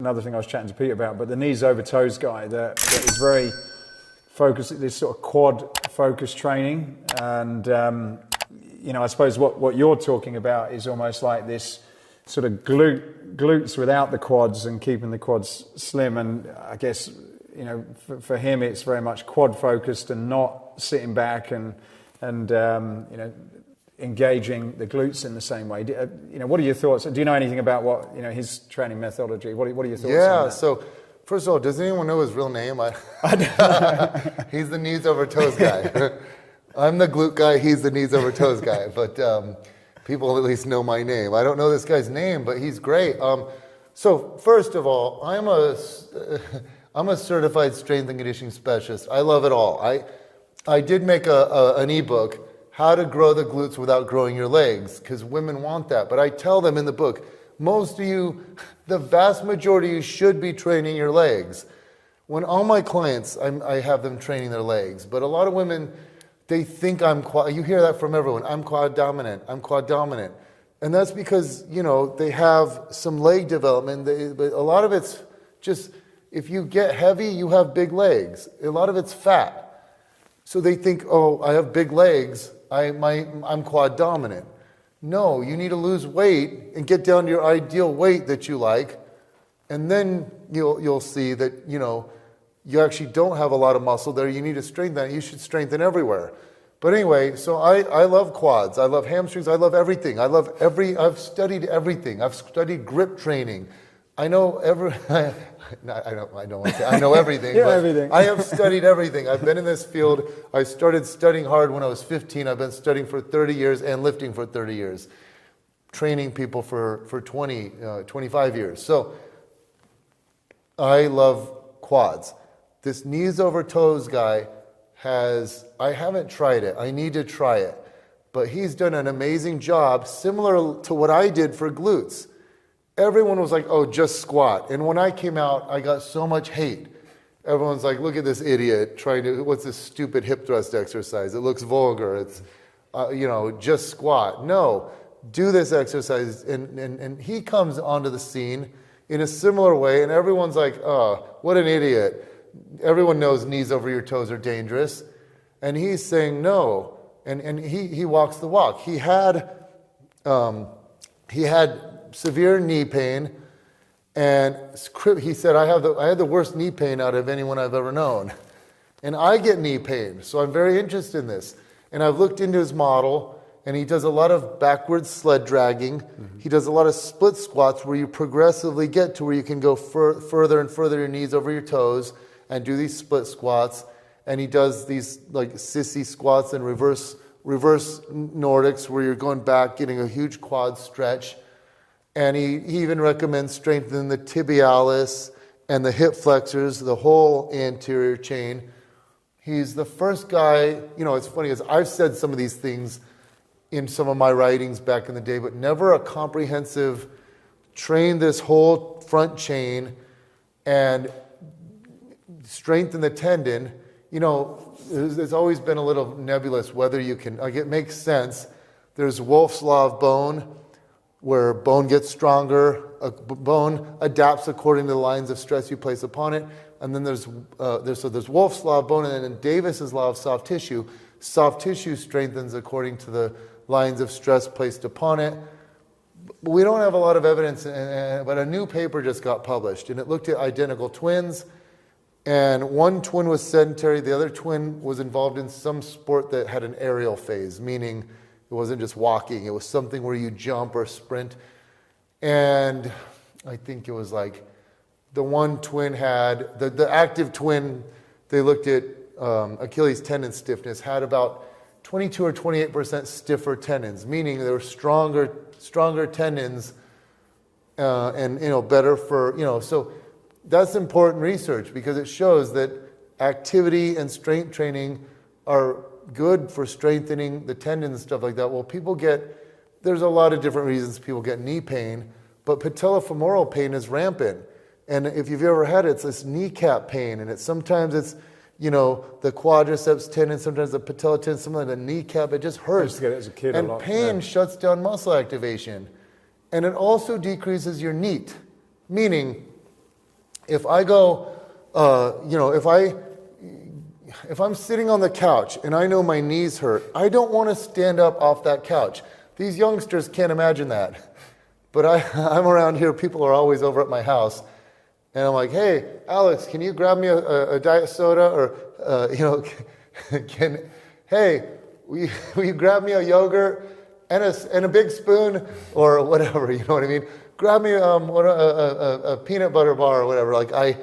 another thing I was chatting to Pete about, but the knees over toes guy that is very focused, this sort of quad focused training. And, you know, I suppose what you're talking about is almost like this sort of glutes without the quads and keeping the quads slim. And I guess, you know, for him, it's very much quad focused and not sitting back and you know, engaging the glutes in the same way. You know, what are your thoughts? Do you know anything about what, you know, his training methodology? What are your thoughts on that? Yeah, so first of all, does anyone know his real name? He's the knees over toes guy. I'm the glute guy, he's the knees over toes guy. But people at least know my name. I don't know this guy's name, but he's great. So first of all, I'm a certified strength and conditioning specialist. I love it all. I did make an ebook, How to Grow the Glutes Without Growing Your Legs, because women want that. But I tell them in the book, most of you, the vast majority of you should be training your legs. When all my clients, I have them training their legs. But a lot of women, they think I'm quad, you hear that from everyone, I'm quad dominant. And that's because, you know, they have some leg development. But a lot of it's just, if you get heavy, you have big legs. A lot of it's fat. So they think, oh, I have big legs, I'm quad dominant. No, you need to lose weight and get down to your ideal weight that you like, and then you'll see that, you know, you actually don't have a lot of muscle there. You need to strengthen that. You should strengthen everywhere. But anyway, so I love quads. I love hamstrings. I love everything. I've studied everything. I've studied grip training. I know I don't want to say I know everything. Yeah, but everything. I have studied everything. I've been in this field. I started studying hard when I was 15. I've been studying for 30 years and lifting for 30 years. Training people for 25 years. So I love quads. This knees over toes guy I haven't tried it. I need to try it. But he's done an amazing job, similar to what I did for glutes. Everyone was like, oh, just squat. And when I came out, I got so much hate. Everyone's like, look at this idiot what's this stupid hip thrust exercise? It looks vulgar. It's, you know, just squat. No, do this exercise. And he comes onto the scene in a similar way, and everyone's like, oh, what an idiot. Everyone knows knees over your toes are dangerous. And he's saying no. And he walks the walk. He had severe knee pain, and he said, I had the worst knee pain out of anyone I've ever known. And I get knee pain, so I'm very interested in this. And I've looked into his model, and he does a lot of backwards sled dragging. Mm-hmm. He does a lot of split squats where you progressively get to where you can go further and further your knees over your toes and do these split squats. And he does these like sissy squats and reverse Nordics where you're going back, getting a huge quad stretch. And he even recommends strengthening the tibialis and the hip flexors, the whole anterior chain. He's the first guy, you know, it's funny, because I've said some of these things in some of my writings back in the day, but never a comprehensive, train this whole front chain and strengthen the tendon. You know, there's always been a little nebulous whether you can, like, it makes sense. There's Wolff's Law of Bone, where bone gets stronger, bone adapts according to the lines of stress you place upon it. And then there's Wolff's Law of Bone, and then Davis's Law of Soft Tissue. Soft tissue strengthens according to the lines of stress placed upon it. But we don't have a lot of evidence, but a new paper just got published, and it looked at identical twins. And one twin was sedentary, the other twin was involved in some sport that had an aerial phase, meaning it wasn't just walking, it was something where you jump or sprint. And I think it was like the one twin had, the active twin, they looked at Achilles tendon stiffness, had about 22 or 28% stiffer tendons, meaning they were stronger tendons and, you know, better for, you know, so that's important research because it shows that activity and strength training are good for strengthening the tendons and stuff like that. Well, there's a lot of different reasons people get knee pain, but patellofemoral pain is rampant. And if you've ever had it, it's this kneecap pain, and sometimes it's, you know, the quadriceps tendon, sometimes the patella tendon, sometimes the kneecap, it just hurts. I used to get it as a kid and a lot. Pain shuts down muscle activation. And it also decreases your NEAT, meaning if I go, if I'm sitting on the couch and I know my knees hurt, I don't want to stand up off that couch. These youngsters can't imagine that. But I'm around here, people are always over at my house, and I'm like, hey, Alex, can you grab me a diet soda? Or, hey, will you grab me a yogurt and a big spoon or whatever, you know what I mean? Grab me a peanut butter bar or whatever. Like I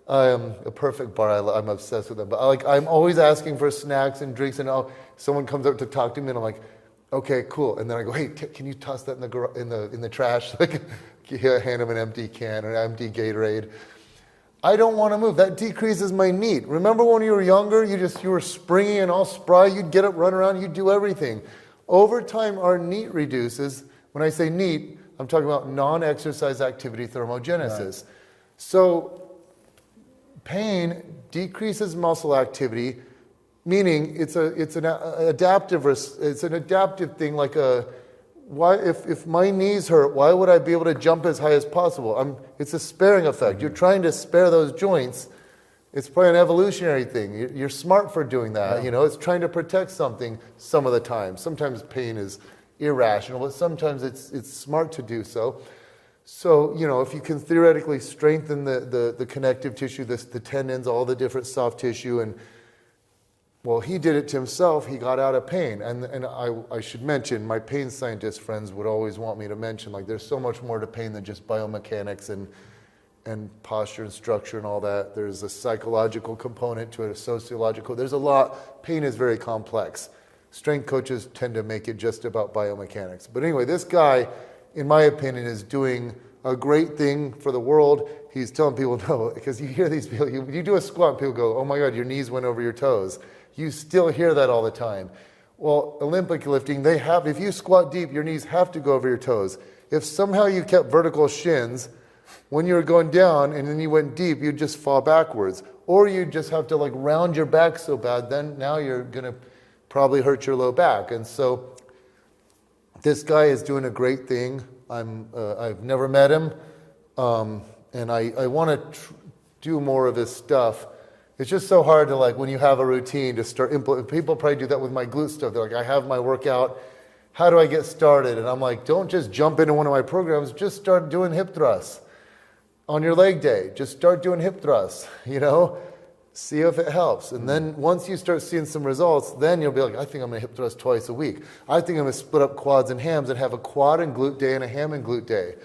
am a perfect bar. I'm obsessed with them. But I'm always asking for snacks and drinks, and someone comes up to talk to me, and I'm like, okay, cool. And then I go, hey, can you toss that in the trash? Like, hand them an empty can or an empty Gatorade. I don't want to move. That decreases my NEAT. Remember when you were younger, you were springy and all spry. You'd get up, run around, you'd do everything. Over time, our NEAT reduces. When I say NEAT, I'm talking about non-exercise activity thermogenesis. Right. So pain decreases muscle activity, meaning it's an adaptive thing. Like if my knees hurt, why would I be able to jump as high as possible? It's a sparing effect. You're trying to spare those joints. It's probably an evolutionary thing. You're smart for doing that. Yeah. It's trying to protect something some of the time. Sometimes pain is irrational, but sometimes it's smart to do so. So, if you can theoretically strengthen the connective tissue, the tendons, all the different soft tissue, and well, he did it to himself. He got out of pain. And I should mention, my pain scientist friends would always want me to mention, like, there's so much more to pain than just biomechanics and posture and structure and all that. There's a psychological component to it, a sociological. There's a lot. Pain is very complex. Strength coaches tend to make it just about biomechanics. But anyway, this guy, in my opinion, is doing a great thing for the world. He's telling people no, because you hear these people, you do a squat and people go, oh my God, your knees went over your toes. You still hear that all the time. Well, Olympic lifting, if you squat deep, your knees have to go over your toes. If somehow you kept vertical shins, when you were going down and then you went deep, you'd just fall backwards. Or you just have to round your back so bad, then now you're going to probably hurt your low back. And so this guy is doing a great thing. I've never met him, and I want to do more of his stuff. It's just so hard to when you have a routine to start implement. People probably do that with my glute stuff. They're like, I have my workout. How do I get started? And I'm like, don't just jump into one of my programs. Just start doing hip thrusts on your leg day. Just start doing hip thrusts. See if it helps. And then once you start seeing some results, then you'll be like, I think I'm going to hip thrust twice a week. I think I'm going to split up quads and hams and have a quad and glute day and a ham and glute day.